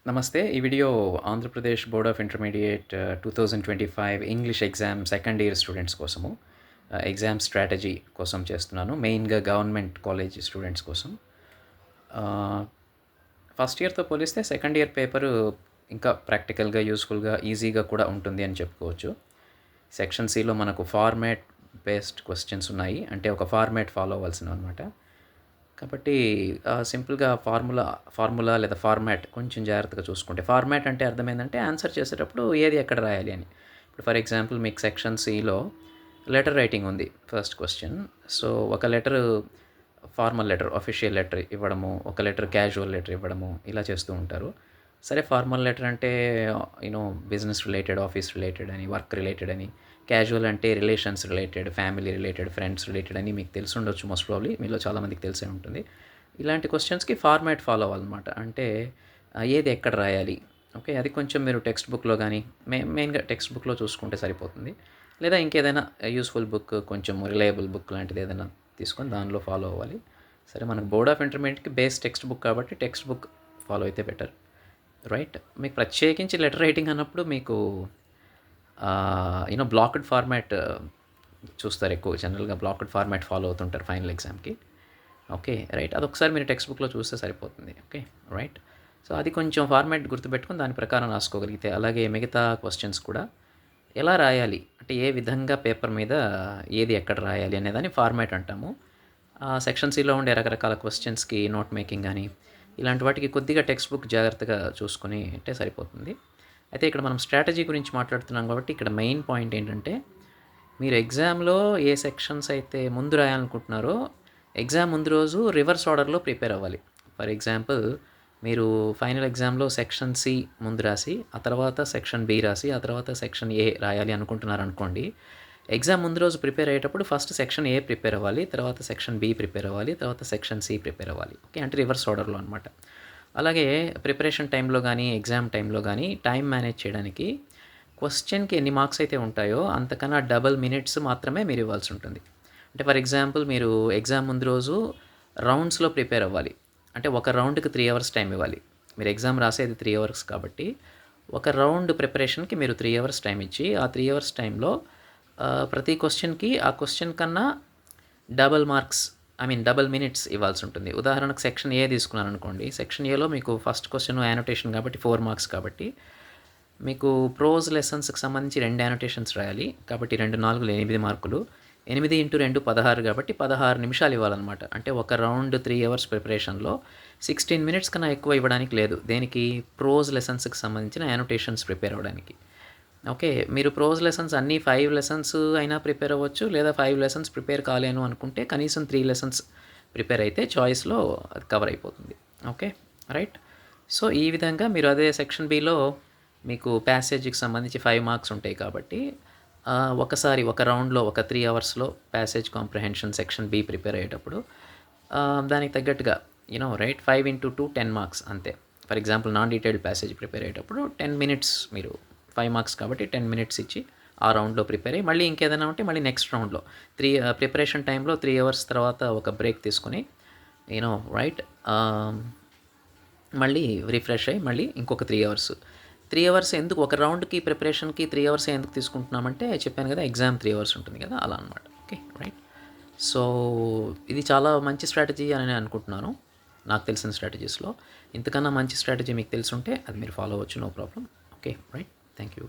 నమస్తే. ఈ video Andhra Pradesh board of intermediate 2025 English exam second year students కోసము. ఎగ్జామ్ స్ట్రాటజీ కోసం చేస్తున్నాను. మెయిన్‌గా గవర్నమెంట్ కాలేజ్ స్టూడెంట్స్ కోసం. ఆహ్, ఫస్ట్ ఇయర్‌తో పోలిస్తే సెకండ్ ఇయర్ పేపరు ఇంకా ప్రాక్టికల్‌గా, యూజ్‌ఫుల్‌గా, ఈజీగా కూడా ఉంటుంది అని చెప్పుకోవచ్చు. సెక్షన్ సిలో మనకు ఫార్మాట్ బేస్డ్ క్వెషన్స్ ఉన్నాయి. అంటే ఒక ఫార్మాట్ ఫాలో అవ్వాల్సినవనమాట. కాబట్టి సింపుల్‌గా ఫార్ములా లేదా ఫార్మాట్ కొంచెం జాగ్రత్తగా చూసుకుంటే, ఫార్మాట్ అంటే అర్థమైందంటే ఆన్సర్ చేసేటప్పుడు ఏది ఎక్కడ రాయాలి అని. ఇప్పుడు ఫర్ ఎగ్జాంపుల్ మీకు సెక్షన్ సిలో లెటర్ రైటింగ్ ఉంది ఫస్ట్ క్వెషన్. సో, ఒక letter formal letter, official letter ఇవ్వడము, ఒక లెటర్ క్యాజువల్ లెటర్ ఇవ్వడము ఇలా చేస్తూ ఉంటారు. సరే ఫార్మల్ లెటర్ అంటే బిజినెస్ రిలేటెడ్, ఆఫీస్ రిలేటెడ్ అని, వర్క్ రిలేటెడ్ అని. క్యాజువల్ అంటే relations related, family related, friends related అని మీకు తెలిసుండొచ్చు మోస్ట్ ప్రాబబ్లీ. మీలో చాలామందికి తెలిసే ఉంటుంది. ఇలాంటి క్వెషన్స్‌కి ఫార్మాట్ ఫాలో అవ్వాలన్నమాట. అంటే ఏది ఎక్కడ రాయాలి. ఓకే. అది కొంచెం మీరు టెక్స్ట్ బుక్‌లో గానీ, మెయిన్‌గా టెక్స్ట్ బుక్‌లో చూసుకుంటే సరిపోతుంది. లేదా ఇంకేదైనా యూజ్‌ఫుల్ బుక్, కొంచెం రిలయబుల్ బుక్ లాంటిది ఏదైనా తీసుకొని దానిలో ఫాలో అవ్వాలి. సరే మనకు బోర్డ్ ఆఫ్ ఇంటర్మీడియేట్‌కి బేస్ టెక్స్ట్ బుక్ కాబట్టి టెక్స్ట్ బుక్ ఫాలో అయితే బెటర్. రైట్. మీకు ప్రత్యేకించి లెటర్ రైటింగ్ అన్నప్పుడు మీకు బ్లాక్డ్ ఫార్మాట్ చూస్తారు ఎక్కువ. జనరల్‌గా బ్లాక్డ్ ఫార్మాట్ ఫాలో అవుతుంటారు ఫైనల్ ఎగ్జామ్‌కి. ఓకే. రైట్. అదొకసారి మీరు టెక్స్ట్ బుక్‌లో చూస్తే సరిపోతుంది. ఓకే. రైట్. సో, అది కొంచెం ఫార్మాట్ గుర్తుపెట్టుకొని దాని ప్రకారం రాసుకోగలిగితే, అలాగే మిగతా క్వెషన్స్ కూడా ఎలా రాయాలి, అంటే ఏ విధంగా పేపర్ మీద ఏది ఎక్కడ రాయాలి అనేదాన్ని ఫార్మాట్ అంటాము. సెక్షన్ సిలో ఉండే రకరకాల క్వెషన్స్‌కి నోట్ మేకింగ్ గానీ, ఇలాంటి వాటికి కొద్దిగా టెక్స్ట్ బుక్ జాగ్రత్తగా చూసుకొని అంటే సరిపోతుంది. అయితే ఇక్కడ మనం స్ట్రాటజీ గురించి మాట్లాడుతున్నాం కాబట్టి ఇక్కడ మెయిన్ పాయింట్ ఏంటంటే, మీరు ఎగ్జామ్‌లో ఏ సెక్షన్స్ అయితే ముందు రాయాలనుకుంటున్నారో, ఎగ్జామ్ ముందు రోజు రివర్స్ ఆర్డర్‌లో ప్రిపేర్ అవ్వాలి. ఫర్ ఎగ్జాంపుల్ మీరు ఫైనల్ ఎగ్జామ్‌లో సెక్షన్ సి ముందు రాసి, ఆ తర్వాత సెక్షన్ బి రాసి, ఆ తర్వాత సెక్షన్ ఏ రాయాలి అనుకుంటున్నారనుకోండి. ఎగ్జామ్ ముందు రోజు ప్రిపేర్ అయ్యేటప్పుడు ఫస్ట్ సెక్షన్ ఏ ప్రిపేర్ అవ్వాలి, తర్వాత సెక్షన్ బి ప్రిపేర్ అవ్వాలి, తర్వాత సెక్షన్ సి ప్రిపేర్ అవ్వాలి. ఓకే. అంటే రివర్స్ ఆర్డర్‌లో అనమాట. అలాగే ప్రిపరేషన్ టైంలో గానీ, ఎగ్జామ్ టైంలో గానీ టైం మేనేజ్ చేయడానికి క్వెషన్‌కి ఎన్ని మార్క్స్ అయితే ఉంటాయో అంతకన్నా డబుల్ మినిట్స్ మాత్రమే మీరు ఇవ్వాల్సి ఉంటుంది. అంటే ఫర్ ఎగ్జాంపుల్ మీరు ఎగ్జామ్ ముందు రోజు రౌండ్స్‌లో ప్రిపేర్ అవ్వాలి. అంటే ఒక రౌండ్‌కి 3 అవర్స్ టైం ఇవ్వాలి. మీరు ఎగ్జామ్ రాసేది 3 అవర్స్ కాబట్టి, ఒక రౌండ్ ప్రిపరేషన్‌కి మీరు 3 అవర్స్ టైం ఇచ్చి, ఆ 3 అవర్స్ టైంలో ప్రతి క్వెషన్‌కి ఆ క్వెషన్ కన్నా డబుల్ మార్క్స్, డబుల్ మినిట్స్ ఇవ్వాల్సి ఉంటుంది. ఉదాహరణకు సెక్షన్ ఏ తీసుకున్నారనుకోండి. సెక్షన్ ఏలో మీకు ఫస్ట్ క్వెషన్ యానోటేషన్ కాబట్టి 4 మార్క్స్ కాబట్టి, మీకు ప్రోజ్ లెసన్స్‌కి సంబంధించి 2 యానోటేషన్స్ రాయాలి. కాబట్టి 2 4లు 8 మార్కులు. 8 ఇంటూ 2 16 కాబట్టి 16 నిమిషాలు ఇవ్వాలన్నమాట. అంటే ఒక రౌండ్ 3 అవర్స్ ప్రిపరేషన్‌లో 16 మినిట్స్ కన్నా ఎక్కువ ఇవ్వడానికి లేదు. దేనికి? ప్రోజ్ లెసన్స్‌కి సంబంధించిన యానోటేషన్స్ ప్రిపేర్ అవ్వడానికి. ఓకే. మీరు ప్రోజ్ లెసన్స్ అన్నీ 5 లెసన్స్ అయినా ప్రిపేర్ అవ్వచ్చు. లేదా 5 లెసన్స్ ప్రిపేర్ కాలేను అనుకుంటే కనీసం 3 లెసన్స్ ప్రిపేర్ అయితే చాయిస్‌లో అది కవర్ అయిపోతుంది. ఓకే. రైట్. సో, ఈ విధంగా మీరు అదే సెక్షన్ బిలో మీకు ప్యాసేజ్‌కి సంబంధించి 5 మార్క్స్ ఉంటాయి కాబట్టి ఒకసారి ఒక రౌండ్‌లో ఒక 3 అవర్స్‌లో passage comprehension section be prepare అయ్యేటప్పుడు దానికి తగ్గట్టుగా 5 ఇంటూ 2 10 మార్క్స్ అంతే. For example non detailed passage prepare అయ్యేటప్పుడు 10 మినిట్స్ మీరు 5 మార్క్స్ కాబట్టి 10 మినిట్స్ ఇచ్చి ఆ రౌండ్‌లో ప్రిపేర్ అయ్యి మళ్ళీ ఇంకేదైనా ఉంటే మళ్ళీ నెక్స్ట్ రౌండ్‌లో ప్రిపరేషన్ టైంలో 3 అవర్స్ తర్వాత ఒక బ్రేక్ తీసుకొని రైట్ మళ్ళీ రిఫ్రెష్ అయ్యి మళ్ళీ ఇంకొక 3 అవర్స్. 3 అవర్స్ ఎందుకు ఒక రౌండ్‌కి ప్రిపరేషన్‌కి 3 అవర్సే ఎందుకు తీసుకుంటున్నామంటే చెప్పాను కదా! ఎగ్జామ్ 3 అవర్స్ ఉంటుంది కదా! అలా అనమాట. ఓకే. రైట్. సో, ఇది చాలా మంచి స్ట్రాటజీ అని నేను అనుకుంటున్నాను. నాకు తెలిసిన స్ట్రాటజీస్‌లో. ఇంతకన్నా మంచి స్ట్రాటజీ మీకు తెలిసుంటే అది మీరు ఫాలో అవ్వచ్చు. No problem. Okay. Right. Thank you.